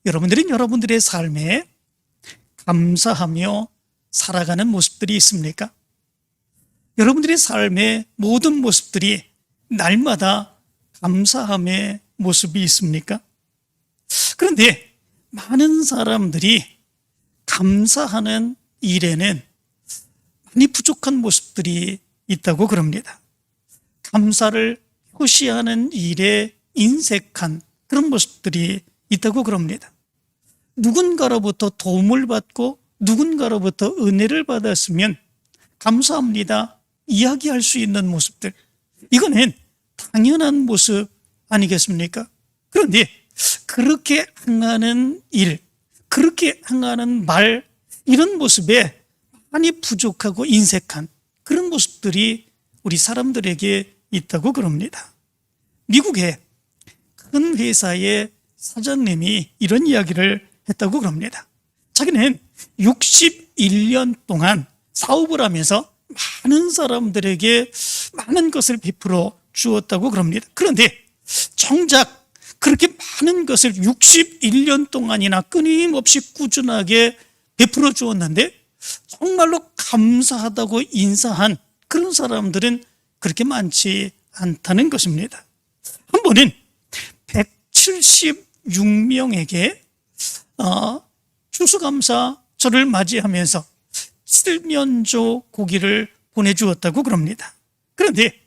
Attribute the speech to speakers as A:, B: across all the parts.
A: 여러분들은 여러분들의 삶에 감사하며 살아가는 모습들이 있습니까? 여러분들의 삶의 모든 모습들이 날마다 감사함의 모습이 있습니까? 그런데 많은 사람들이 감사하는 일에는 많이 부족한 모습들이 있다고 그럽니다. 감사를 표시하는 일에 인색한 그런 모습들이 있다고 그럽니다. 누군가로부터 도움을 받고 누군가로부터 은혜를 받았으면 감사합니다 이야기할 수 있는 모습들, 이거는 당연한 모습 아니겠습니까? 그런데 그렇게 행하는 일, 그렇게 행하는 말, 이런 모습에 많이 부족하고 인색한 그런 모습들이 우리 사람들에게 있다고 그럽니다. 미국의 큰 회사의 사장님이 이런 이야기를 했다고 그럽니다. 자기는 61년 동안 사업을 하면서 많은 사람들에게 많은 것을 베풀어 주었다고 그럽니다. 그런데 정작 그렇게 많은 것을 61년 동안이나 끊임없이 꾸준하게 베풀어 주었는데 정말로 감사하다고 인사한 그런 사람들은 그렇게 많지 않다는 것입니다. 한 번은 176명에게 추수감사절을 맞이하면서 칠면조 고기를 보내주었다고 그럽니다. 그런데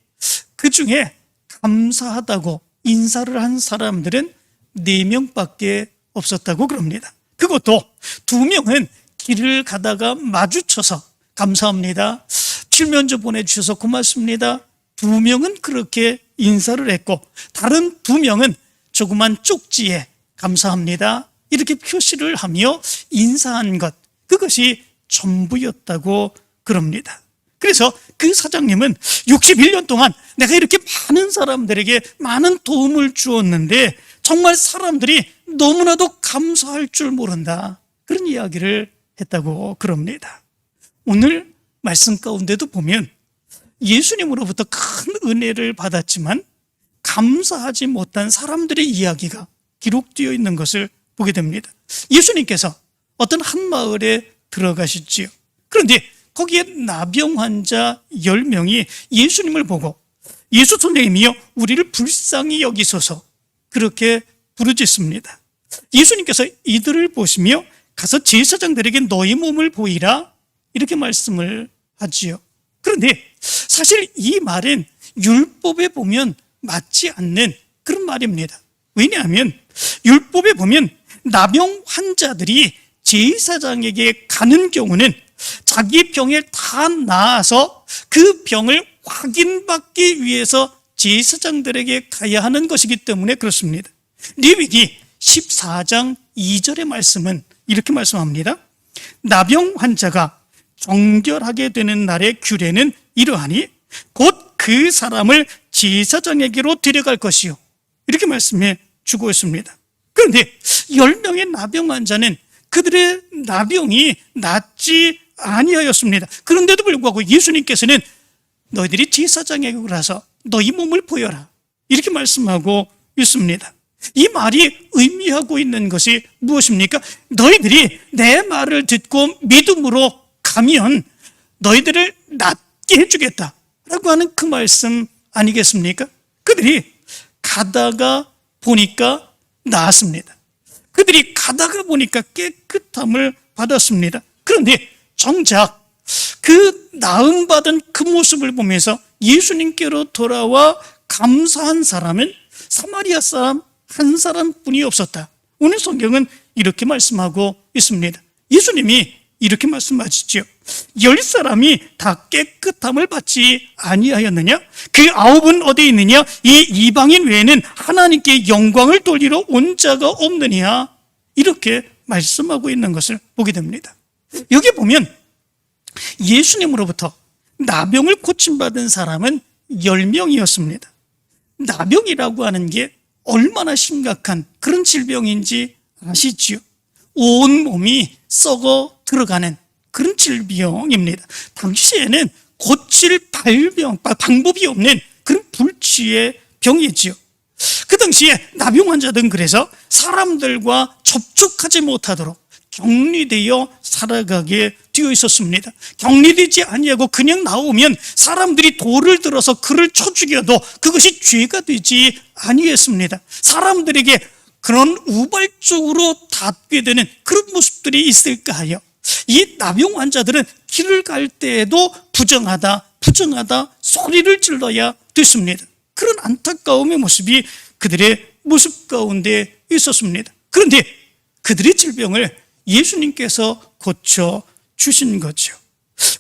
A: 그 중에 감사하다고 인사를 한 사람들은 4명밖에 없었다고 그럽니다. 그것도 2명은 길을 가다가 마주쳐서 감사합니다, 칠면조 보내주셔서 고맙습니다, 2명은 그렇게 인사를 했고, 다른 2명은 조그만 쪽지에 감사합니다 이렇게 표시를 하며 인사한 것, 그것이 전부였다고 그럽니다. 그래서 그 사장님은 61년 동안 내가 이렇게 많은 사람들에게 많은 도움을 주었는데 정말 사람들이 너무나도 감사할 줄 모른다, 그런 이야기를 했다고 그럽니다. 오늘 말씀 가운데도 보면 예수님으로부터 큰 은혜를 받았지만 감사하지 못한 사람들의 이야기가 기록되어 있는 것을 보게 됩니다. 예수님께서 어떤 한 마을에 들어가시지요. 그런데 거기에 나병 환자 10명이 예수님을 보고 예수 선생님이여 우리를 불쌍히 여기소서 그렇게 부르짖습니다. 예수님께서 이들을 보시며 가서 제사장들에게 너희 몸을 보이라 이렇게 말씀을 하지요. 그런데 사실 이 말은 율법에 보면 맞지 않는 그런 말입니다. 왜냐하면 율법에 보면 나병 환자들이 제사장에게 가는 경우는 자기 병에 다 나아서 그 병을 확인받기 위해서 제사장들에게 가야 하는 것이기 때문에 그렇습니다. 레위기 14장 2절의 말씀은 이렇게 말씀합니다. 나병 환자가 정결하게 되는 날의 규례는 이러하니 곧 그 사람을 제사장에게로 데려갈 것이요, 이렇게 말씀해 주고 있습니다. 그런데 10명의 나병 환자는 그들의 나병이 낫지 아니하였습니다. 그런데도 불구하고 예수님께서는 너희들이 제사장에게 가서 너희 몸을 보여라 이렇게 말씀하고 있습니다. 이 말이 의미하고 있는 것이 무엇입니까? 너희들이 내 말을 듣고 믿음으로 가면 너희들을 낫게 해주겠다 라고 하는 그 말씀 아니겠습니까? 그들이 가다가 보니까 나았습니다. 그들이 가다가 보니까 깨끗함을 받았습니다. 그런데 정작 그 나음받은 그 모습을 보면서 예수님께로 돌아와 감사한 사람은 사마리아 사람 한 사람뿐이 없었다. 오늘 성경은 이렇게 말씀하고 있습니다. 예수님이 이렇게 말씀하시죠. 10사람이 다 깨끗함을 받지 아니하였느냐? 그 9은 어디 있느냐? 이 이방인 외에는 하나님께 영광을 돌리러 온 자가 없느냐? 이렇게 말씀하고 있는 것을 보게 됩니다. 여기 보면 예수님으로부터 나병을 고침받은 사람은 10명이었습니다. 나병이라고 하는 게 얼마나 심각한 그런 질병인지 아시지요? 온 몸이 썩어 들어가는 그런 질병입니다. 당시에는 고칠 방법이 없는 그런 불치의 병이지요. 당시에 나병 환자들은 그래서 사람들과 접촉하지 못하도록 격리되어 살아가게 되어 있었습니다. 격리되지 아니하고 그냥 나오면 사람들이 돌을 들어서 그를 쳐 죽여도 그것이 죄가 되지 아니했습니다. 사람들에게 그런 우발적으로 닿게 되는 그런 모습들이 있을까 하여 이 나병 환자들은 길을 갈 때에도 부정하다 소리를 질러야 됐습니다. 그런 안타까움의 모습이 그들의 모습 가운데 있었습니다. 그런데 그들의 질병을 예수님께서 고쳐주신 거죠.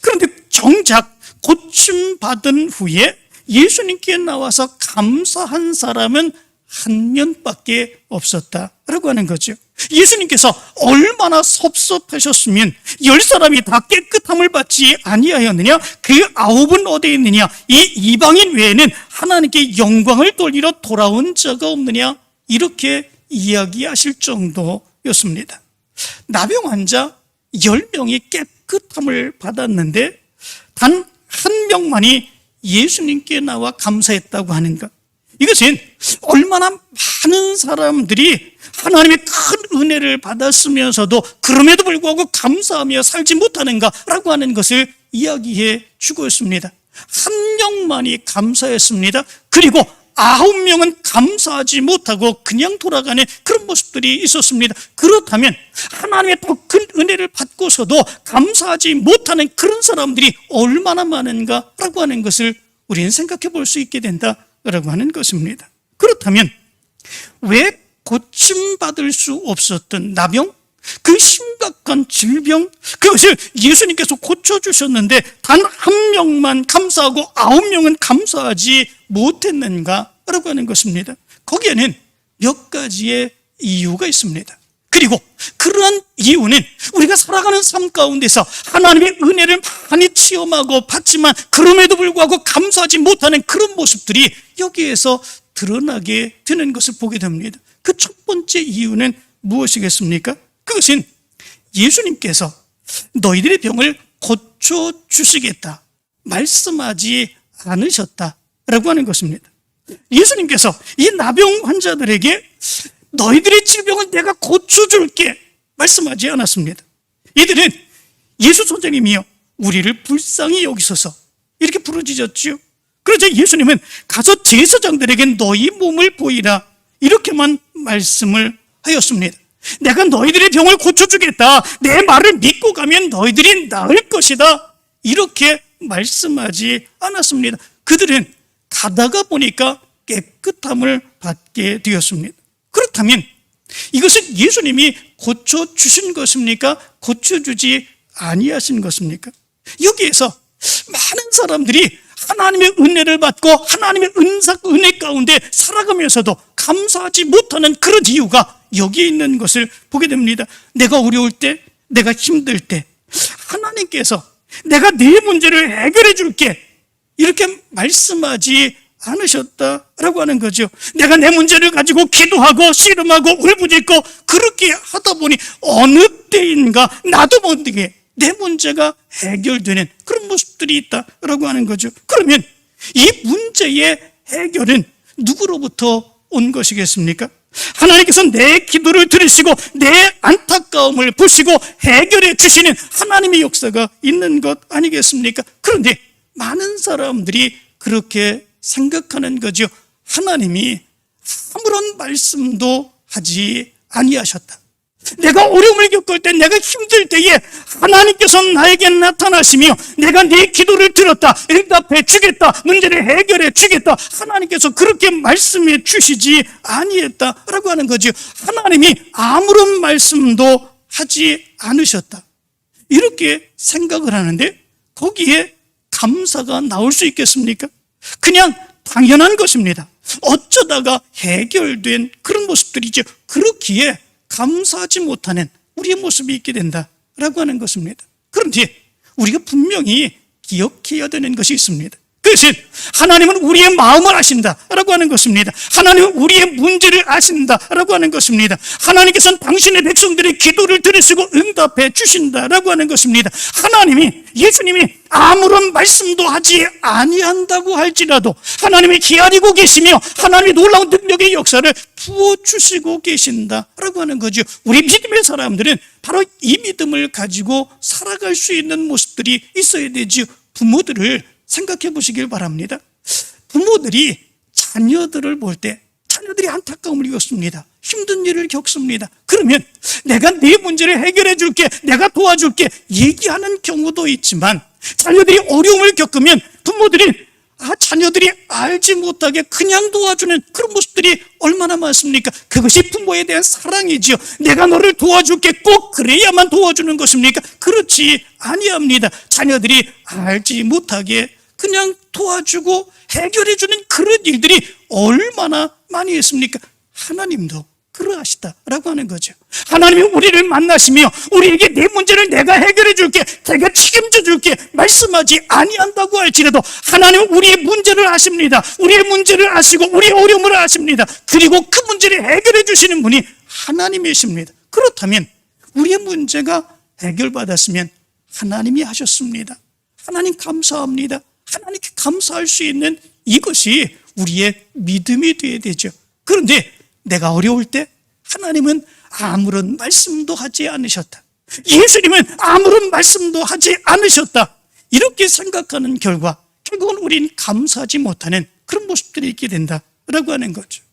A: 그런데 정작 고침받은 후에 예수님께 나와서 감사한 사람은 한 명밖에 없었다라고 하는 거죠. 예수님께서 얼마나 섭섭하셨으면 10사람이 다 깨끗함을 받지 아니하였느냐? 그 9은 어디에 있느냐? 이 이방인 외에는 하나님께 영광을 돌리러 돌아온 자가 없느냐? 이렇게 이야기하실 정도였습니다. 나병 환자 10명이 깨끗함을 받았는데 단 한 명만이 예수님께 나와 감사했다고 하는 것, 이것은 얼마나 많은 사람들이 하나님의 큰 은혜를 받았으면서도 그럼에도 불구하고 감사하며 살지 못하는가라고 하는 것을 이야기해 주고 있습니다. 한 명만이 감사했습니다. 그리고 9명은 감사하지 못하고 그냥 돌아가는 그런 모습들이 있었습니다. 그렇다면 하나님의 더 큰 은혜를 받고서도 감사하지 못하는 그런 사람들이 얼마나 많은가라고 하는 것을 우리는 생각해 볼 수 있게 된다라고 하는 것입니다. 그렇다면 왜 고침받을 수 없었던 나병, 그 심각한 질병, 그것을 예수님께서 고쳐주셨는데 단 한 명만 감사하고 9명은 감사하지 못했는가라고 하는 것입니다. 거기에는 몇 가지의 이유가 있습니다. 그리고 그러한 이유는 우리가 살아가는 삶 가운데서 하나님의 은혜를 많이 체험하고 받지만 그럼에도 불구하고 감사하지 못하는 그런 모습들이 여기에서 드러나게 되는 것을 보게 됩니다. 그 첫 번째 이유는 무엇이겠습니까? 그것은 예수님께서 너희들의 병을 고쳐주시겠다 말씀하지 않으셨다라고 하는 것입니다. 예수님께서 이 나병 환자들에게 너희들의 질병은 내가 고쳐줄게 말씀하지 않았습니다. 이들은 예수 선생님이여 우리를 불쌍히 여기소서 이렇게 부르짖었지요. 그러자 예수님은 가서 제사장들에게 너희 몸을 보이라 이렇게만 말씀을 하였습니다. 내가 너희들의 병을 고쳐주겠다, 내 말을 믿고 가면 너희들이 나을 것이다 이렇게 말씀하지 않았습니다. 그들은 가다가 보니까 깨끗함을 받게 되었습니다. 그렇다면 이것은 예수님이 고쳐주신 것입니까? 고쳐주지 아니하신 것입니까? 여기에서 많은 사람들이 하나님의 은혜를 받고 하나님의 은혜 가운데 살아가면서도 감사하지 못하는 그런 이유가 여기에 있는 것을 보게 됩니다. 내가 어려울 때, 내가 힘들 때 하나님께서 내가 네 문제를 해결해 줄게 이렇게 말씀하지 않으셨다라고 하는 거죠. 내가 내 문제를 가지고 기도하고 씨름하고 울부짖고 그렇게 하다 보니 어느 때인가 나도 모르게 내 문제가 해결되는 그런 모습들이 있다라고 하는 거죠. 그러면 이 문제의 해결은 누구로부터 온 것이겠습니까? 하나님께서 내 기도를 들으시고 내 안타까움을 보시고 해결해 주시는 하나님의 역사가 있는 것 아니겠습니까? 그런데 많은 사람들이 그렇게 생각하는 거죠. 하나님이 아무런 말씀도 하지 아니하셨다. 내가 어려움을 겪을 때, 내가 힘들 때에 하나님께서 나에게 나타나시며 내가 네 기도를 들었다, 응답해 주겠다, 문제를 해결해 주겠다, 하나님께서 그렇게 말씀해 주시지 아니했다라고 하는 거죠. 하나님이 아무런 말씀도 하지 않으셨다 이렇게 생각을 하는데 거기에 감사가 나올 수 있겠습니까? 그냥 당연한 것입니다. 어쩌다가 해결된 그런 모습들이죠. 그렇기에 감사하지 못하는 우리의 모습이 있게 된다라고 하는 것입니다. 그런데 우리가 분명히 기억해야 되는 것이 있습니다. 그것은 하나님은 우리의 마음을 아신다라고 하는 것입니다. 하나님은 우리의 문제를 아신다라고 하는 것입니다. 하나님께서는 당신의 백성들의 기도를 들으시고 응답해 주신다라고 하는 것입니다. 예수님이 아무런 말씀도 하지 아니한다고 할지라도 하나님이 기다리고 계시며 하나님의 놀라운 능력의 역사를 부어주시고 계신다라고 하는 거죠. 우리 믿음의 사람들은 바로 이 믿음을 가지고 살아갈 수 있는 모습들이 있어야 되죠. 부모들을 생각해 보시길 바랍니다. 부모들이 자녀들을 볼 때 자녀들이 안타까움을 겪습니다. 힘든 일을 겪습니다. 그러면 내가 네 문제를 해결해 줄게, 내가 도와줄게 얘기하는 경우도 있지만, 자녀들이 어려움을 겪으면 부모들이 자녀들이 알지 못하게 그냥 도와주는 그런 모습들이 얼마나 많습니까? 그것이 부모에 대한 사랑이지요. 내가 너를 도와줄게, 꼭 그래야만 도와주는 것입니까? 그렇지 아니합니다. 자녀들이 알지 못하게 그냥 도와주고 해결해주는 그런 일들이 얼마나 많이 있습니까? 하나님도 그러하시다라고 하는 거죠. 하나님이 우리를 만나시며 우리에게 내 문제를 내가 해결해 줄게, 내가 책임져 줄게 말씀하지 아니한다고 할지라도 하나님은 우리의 문제를 아십니다. 우리의 문제를 아시고 우리의 어려움을 아십니다. 그리고 그 문제를 해결해 주시는 분이 하나님이십니다. 그렇다면 우리의 문제가 해결받았으면 하나님이 하셨습니다. 하나님 감사합니다. 하나님께 감사할 수 있는 이것이 우리의 믿음이 되어야 되죠. 그런데 내가 어려울 때 하나님은 아무런 말씀도 하지 않으셨다. 예수님은 아무런 말씀도 하지 않으셨다. 이렇게 생각하는 결과 결국은 우린 감사하지 못하는 그런 모습들이 있게 된다라고 하는 거죠.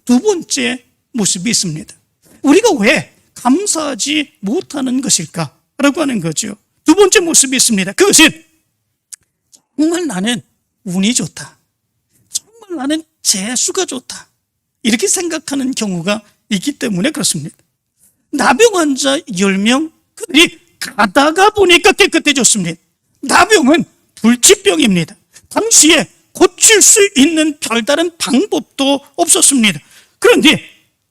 A: 두 번째 모습이 있습니다. 우리가 왜 감사하지 못하는 것일까라고 하는 거죠. 두 번째 모습이 있습니다. 그것은 정말 나는 운이 좋다, 정말 나는 재수가 좋다, 이렇게 생각하는 경우가 있기 때문에 그렇습니다. 나병 환자 10명, 그들이 가다가 보니까 깨끗해졌습니다. 나병은 불치병입니다. 당시에 고칠 수 있는 별다른 방법도 없었습니다. 그런데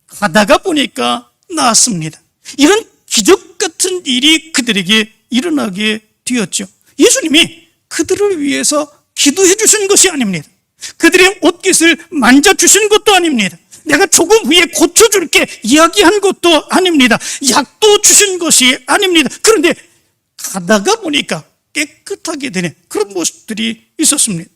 A: 가다가 보니까 나았습니다. 이런 기적 같은 일이 그들에게 일어나게 되었죠. 예수님이 그들을 위해서 기도해 주신 것이 아닙니다. 그들의 옷깃을 만져주신 것도 아닙니다. 내가 조금 후에 고쳐줄게 이야기한 것도 아닙니다. 약도 주신 것이 아닙니다. 그런데 가다가 보니까 깨끗하게 되는 그런 모습들이 있었습니다.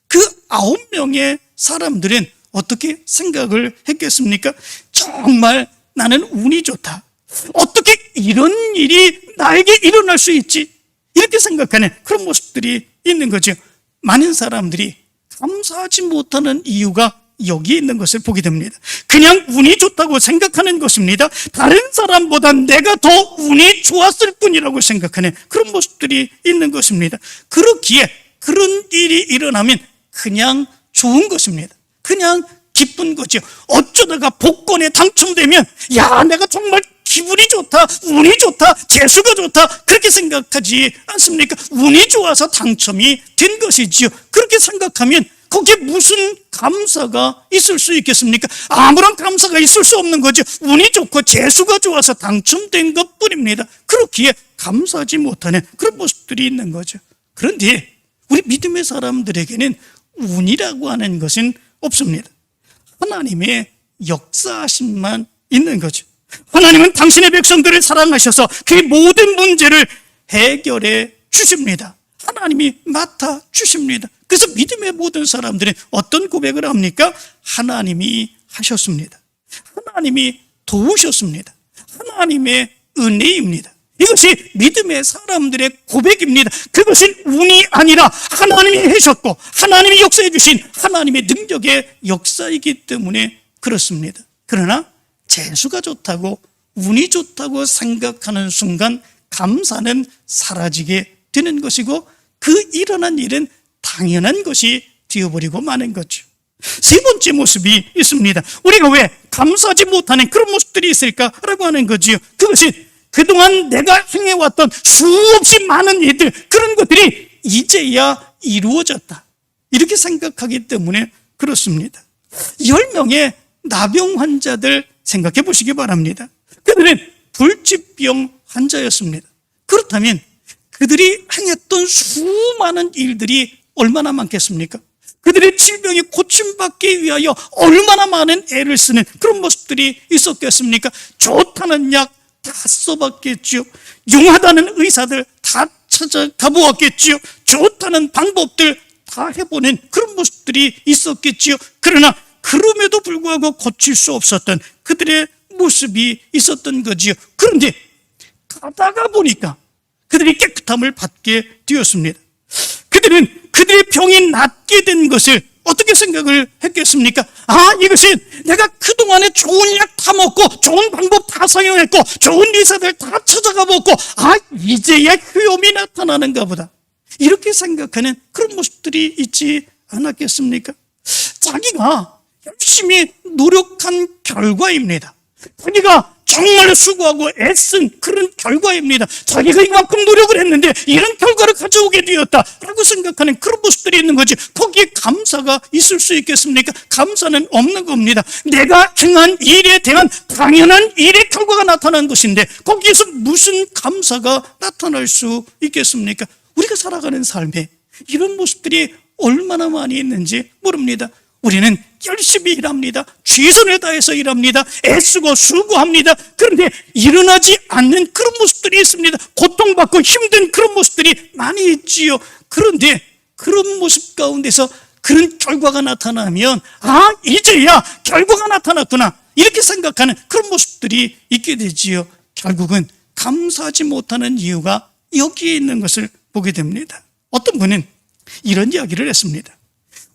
A: 그 9명의 사람들은 어떻게 생각을 했겠습니까? 정말 나는 운이 좋다, 어떻게 이런 일이 나에게 일어날 수 있지, 이렇게 생각하는 그런 모습들이 있는 거죠. 많은 사람들이 감사하지 못하는 이유가 여기에 있는 것을 보게 됩니다. 그냥 운이 좋다고 생각하는 것입니다. 다른 사람보다 내가 더 운이 좋았을 뿐이라고 생각하는 그런 모습들이 있는 것입니다. 그렇기에 그런 일이 일어나면 그냥 좋은 것입니다. 그냥 기쁜 거죠. 어쩌다가 복권에 당첨되면 야, 내가 정말 기분이 좋다, 운이 좋다, 재수가 좋다, 그렇게 생각하지 않습니까? 운이 좋아서 당첨이 된 것이지요. 그렇게 생각하면 거기에 무슨 감사가 있을 수 있겠습니까? 아무런 감사가 있을 수 없는 거죠. 운이 좋고 재수가 좋아서 당첨된 것뿐입니다. 그렇기에 감사하지 못하는 그런 모습들이 있는 거죠. 그런데 우리 믿음의 사람들에게는 운이라고 하는 것은 없습니다. 하나님의 역사하심만 있는 거죠. 하나님은 당신의 백성들을 사랑하셔서 그 모든 문제를 해결해 주십니다. 하나님이 맡아 주십니다. 그래서 믿음의 모든 사람들은 어떤 고백을 합니까? 하나님이 하셨습니다. 하나님이 도우셨습니다. 하나님의 은혜입니다. 이것이 믿음의 사람들의 고백입니다. 그것은 운이 아니라 하나님이 하셨고 하나님이 역사해 주신 하나님의 능력의 역사이기 때문에 그렇습니다. 그러나 재수가 좋다고 운이 좋다고 생각하는 순간 감사는 사라지게 되는 것이고 그 일어난 일은 당연한 것이 되어버리고 마는 거죠. 세 번째 모습이 있습니다. 우리가 왜 감사하지 못하는 그런 모습들이 있을까라고 하는 거지요. 그것이 그동안 내가 행해왔던 수없이 많은 일들, 그런 것들이 이제야 이루어졌다, 이렇게 생각하기 때문에 그렇습니다. 10명의 나병 환자들 생각해 보시기 바랍니다. 그들은 불치병 환자였습니다. 그렇다면 그들이 행했던 수많은 일들이 얼마나 많겠습니까? 그들의 질병이 고침받기 위하여 얼마나 많은 애를 쓰는 그런 모습들이 있었겠습니까? 좋다는 약 다 써봤겠죠. 용하다는 의사들 다 찾아가보았겠죠. 좋다는 방법들 다 해보는 그런 모습들이 있었겠지요. 그러나 그럼에도 불구하고 고칠 수 없었던 그들의 모습이 있었던 거지요. 그런데 가다가 보니까 그들이 깨끗함을 받게 되었습니다. 그들은 그들의 병이 낫게 된 것을 어떻게 생각을 했겠습니까? 이것은 내가 그동안에 좋은 약 다 먹고 좋은 방법 다 사용했고 좋은 의사들 다 찾아가 보고 이제야 효험이 나타나는가 보다, 이렇게 생각하는 그런 모습들이 있지 않았겠습니까? 자기가 열심히 노력한 결과입니다. 자기가 정말 수고하고 애쓴 그런 결과입니다. 자기가 이만큼 노력을 했는데 이런 결과를 가져오게 되었다라고 생각하는 그런 모습들이 있는 거지. 거기에 감사가 있을 수 있겠습니까? 감사는 없는 겁니다. 내가 행한 일에 대한 당연한 일의 결과가 나타난 것인데 거기에서 무슨 감사가 나타날 수 있겠습니까? 우리가 살아가는 삶에 이런 모습들이 얼마나 많이 있는지 모릅니다. 우리는 열심히 일합니다. 최선을 다해서 일합니다. 애쓰고 수고합니다. 그런데 일어나지 않는 그런 모습들이 있습니다. 고통받고 힘든 그런 모습들이 많이 있지요. 그런데 그런 모습 가운데서 그런 결과가 나타나면 이제야 결과가 나타났구나, 이렇게 생각하는 그런 모습들이 있게 되지요. 결국은 감사하지 못하는 이유가 여기에 있는 것을 보게 됩니다. 어떤 분은 이런 이야기를 했습니다.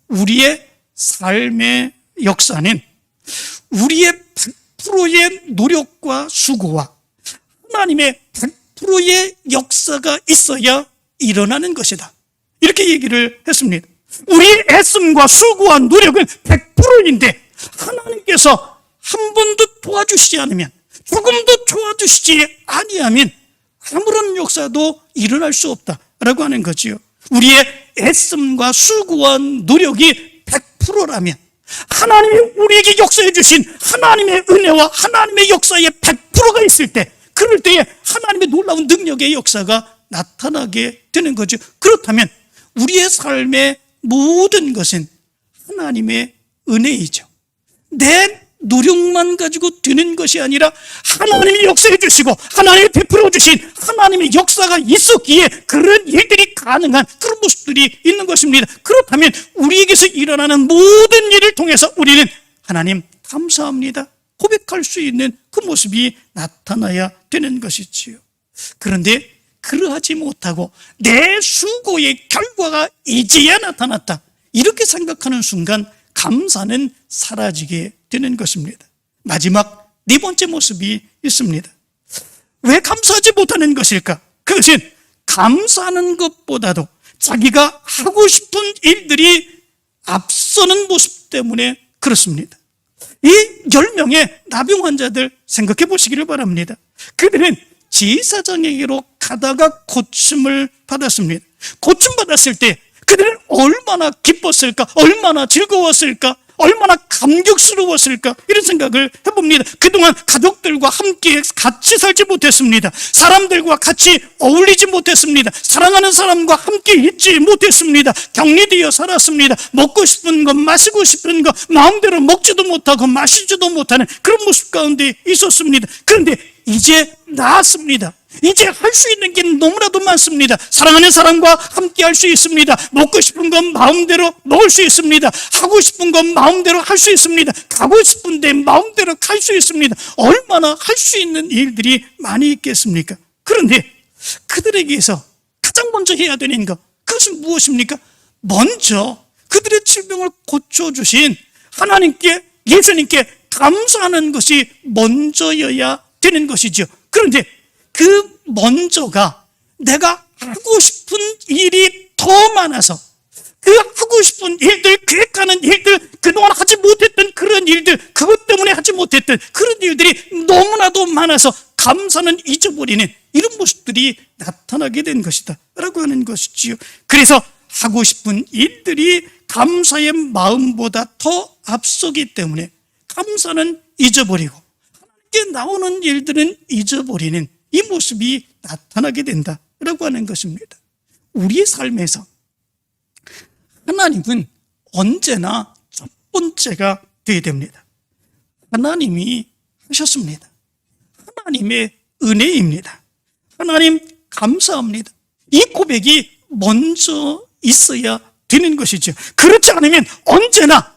A: 우리의 삶의 역사는 우리의 100%의 노력과 수고와 하나님의 100%의 역사가 있어야 일어나는 것이다, 이렇게 얘기를 했습니다. 우리의 애씀과 수고와 노력은 100%인데 하나님께서 한 번도 도와주시지 않으면, 조금도 도와주시지 아니하면 아무런 역사도 일어날 수 없다라고 하는 거지요. 우리의 애씀과 수고와 노력이 100%라면 하나님이 우리에게 역사해 주신 하나님의 은혜와 하나님의 역사에 100%가 있을 때, 그럴 때에 하나님의 놀라운 능력의 역사가 나타나게 되는 거죠. 그렇다면 우리의 삶의 모든 것은 하나님의 은혜이죠. 내 노력만 가지고 되는 것이 아니라 하나님이 역사해 주시고 하나님이 베풀어 주신 하나님의 역사가 있었기에 그런 일들이 가능한 그런 모습들이 있는 것입니다. 그렇다면 우리에게서 일어나는 모든 일을 통해서 우리는 하나님 감사합니다 고백할 수 있는 그 모습이 나타나야 되는 것이지요. 그런데 그러하지 못하고 내 수고의 결과가 이제야 나타났다, 이렇게 생각하는 순간 감사는 사라지게 되는 것입니다. 마지막 네 번째 모습이 있습니다. 왜 감사하지 못하는 것일까? 그것은 감사하는 것보다도 자기가 하고 싶은 일들이 앞서는 모습 때문에 그렇습니다. 이 10명의 나병 환자들 생각해 보시기를 바랍니다. 그들은 제사장에게로 가다가 고침을 받았습니다. 고침 받았을 때 그들은 얼마나 기뻤을까, 얼마나 즐거웠을까, 얼마나 감격스러웠을까, 이런 생각을 해봅니다. 그동안 가족들과 함께 같이 살지 못했습니다. 사람들과 같이 어울리지 못했습니다. 사랑하는 사람과 함께 있지 못했습니다. 격리되어 살았습니다. 먹고 싶은 것, 마시고 싶은 것 마음대로 먹지도 못하고 마시지도 못하는 그런 모습 가운데 있었습니다. 그런데 이제 나았습니다. 이제 할 수 있는 게 너무나도 많습니다. 사랑하는 사람과 함께 할 수 있습니다. 먹고 싶은 건 마음대로 먹을 수 있습니다. 하고 싶은 건 마음대로 할 수 있습니다. 가고 싶은데 마음대로 갈 수 있습니다. 얼마나 할 수 있는 일들이 많이 있겠습니까? 그런데 그들에게서 가장 먼저 해야 되는 것, 그것은 무엇입니까? 먼저 그들의 질병을 고쳐주신 하나님께, 예수님께 감사하는 것이 먼저여야 되는 것이죠. 그런데 그 먼저가 내가 하고 싶은 일이 더 많아서 그 하고 싶은 일들, 계획하는 일들, 그동안 하지 못했던 그런 일들, 그것 때문에 하지 못했던 그런 일들이 너무나도 많아서 감사는 잊어버리는 이런 모습들이 나타나게 된 것이다 라고 하는 것이지요. 그래서 하고 싶은 일들이 감사의 마음보다 더 앞서기 때문에 감사는 잊어버리고 하나님께 나오는 일들은 잊어버리는 이 모습이 나타나게 된다라고 하는 것입니다. 우리의 삶에서 하나님은 언제나 첫 번째가 되어야 됩니다. 하나님이 하셨습니다. 하나님의 은혜입니다. 하나님 감사합니다. 이 고백이 먼저 있어야 되는 것이죠. 그렇지 않으면 언제나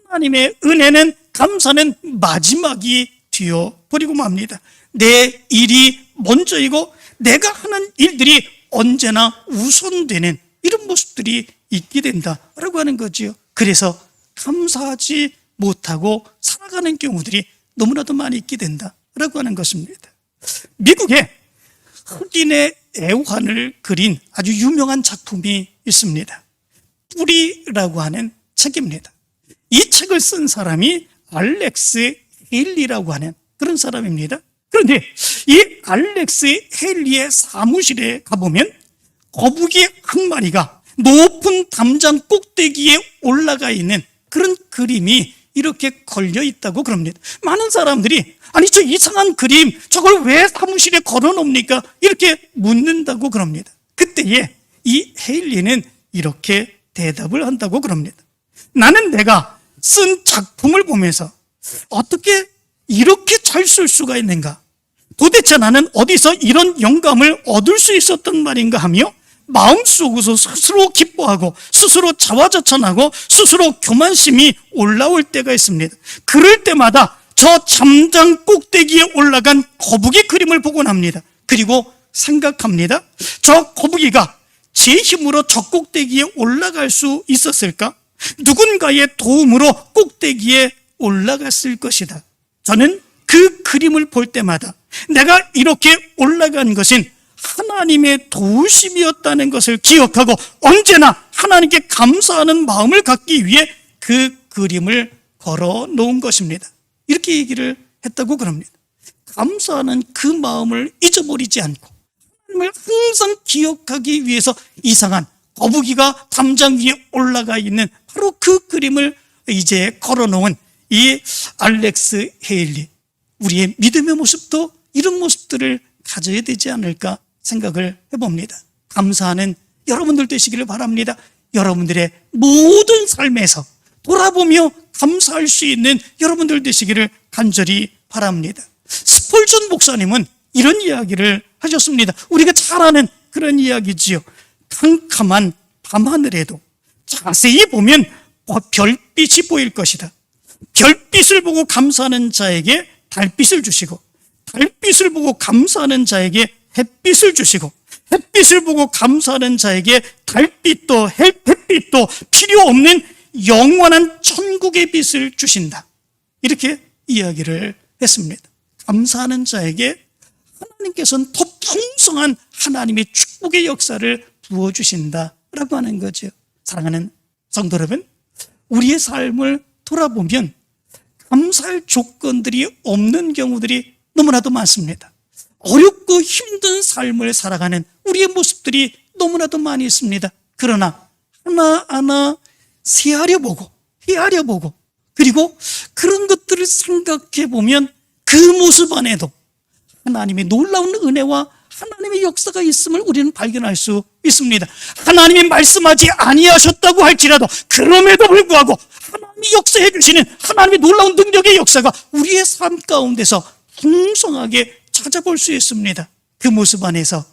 A: 하나님의 은혜는, 감사는 마지막이 되어버리고 맙니다. 내 일이 먼저이고 내가 하는 일들이 언제나 우선되는 이런 모습들이 있게 된다라고 하는 거지요. 그래서 감사하지 못하고 살아가는 경우들이 너무나도 많이 있게 된다라고 하는 것입니다. 미국에 흑인의 애환을 그린 아주 유명한 작품이 있습니다. 뿌리라고 하는 책입니다. 이 책을 쓴 사람이 알렉스 헤일리라고 하는 그런 사람입니다. 그런데 이 알렉스 헤일리의 사무실에 가보면 거북이 한 마리가 높은 담장 꼭대기에 올라가 있는 그런 그림이 이렇게 걸려 있다고 그럽니다. 많은 사람들이 아니 저 이상한 그림 저걸 왜 사무실에 걸어 놓습니까? 이렇게 묻는다고 그럽니다. 그때에 이 헤일리는 이렇게 대답을 한다고 그럽니다. 나는 내가 쓴 작품을 보면서 어떻게 이렇게 잘 쓸 수가 있는가? 도대체 나는 어디서 이런 영감을 얻을 수 있었단 말인가 하며 마음속에서 스스로 기뻐하고 스스로 자화자찬하고 스스로 교만심이 올라올 때가 있습니다. 그럴 때마다 저 담장 꼭대기에 올라간 거북이 그림을 보곤 합니다. 그리고 생각합니다. 저 거북이가 제 힘으로 저 꼭대기에 올라갈 수 있었을까? 누군가의 도움으로 꼭대기에 올라갔을 것이다. 저는 그 그림을 볼 때마다 내가 이렇게 올라간 것은 하나님의 도우심이었다는 것을 기억하고 언제나 하나님께 감사하는 마음을 갖기 위해 그 그림을 걸어 놓은 것입니다. 이렇게 얘기를 했다고 그럽니다. 감사하는 그 마음을 잊어버리지 않고 하나님을 항상 기억하기 위해서 이상한 거북이가 담장 위에 올라가 있는 바로 그 그림을 이제 걸어 놓은 이 알렉스 헤일리, 우리의 믿음의 모습도 이런 모습들을 가져야 되지 않을까 생각을 해봅니다. 감사하는 여러분들 되시기를 바랍니다. 여러분들의 모든 삶에서 돌아보며 감사할 수 있는 여러분들 되시기를 간절히 바랍니다. 스펄전 목사님은 이런 이야기를 하셨습니다. 우리가 잘 아는 그런 이야기지요. 캄캄한 밤하늘에도 자세히 보면 별빛이 보일 것이다. 별빛을 보고 감사하는 자에게 달빛을 주시고 달빛을 보고 감사하는 자에게 햇빛을 주시고 햇빛을 보고 감사하는 자에게 달빛도 햇빛도 필요 없는 영원한 천국의 빛을 주신다. 이렇게 이야기를 했습니다. 감사하는 자에게 하나님께서는 더 풍성한 하나님의 축복의 역사를 부어주신다라고 하는 거죠. 사랑하는 성도 여러분, 우리의 삶을 돌아보면 감사할 조건들이 없는 경우들이 너무나도 많습니다. 어렵고 힘든 삶을 살아가는 우리의 모습들이 너무나도 많이 있습니다. 그러나 하나하나 헤아려보고 그리고 그런 것들을 생각해 보면 그 모습 안에도 하나님의 놀라운 은혜와 하나님의 역사가 있음을 우리는 발견할 수 있습니다. 하나님이 말씀하지 아니하셨다고 할지라도 그럼에도 불구하고 하나님이 역사해 주시는 하나님의 놀라운 능력의 역사가 우리의 삶 가운데서 풍성하게 찾아볼 수 있습니다. 그 모습 안에서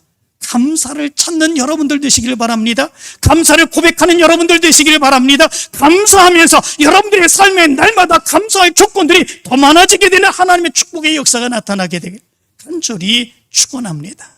A: 감사를 찾는 여러분들 되시기를 바랍니다. 감사를 고백하는 여러분들 되시기를 바랍니다. 감사하면서 여러분들의 삶에 날마다 감사할 조건들이 더 많아지게 되는 하나님의 축복의 역사가 나타나게 되길 간절히 축원합니다.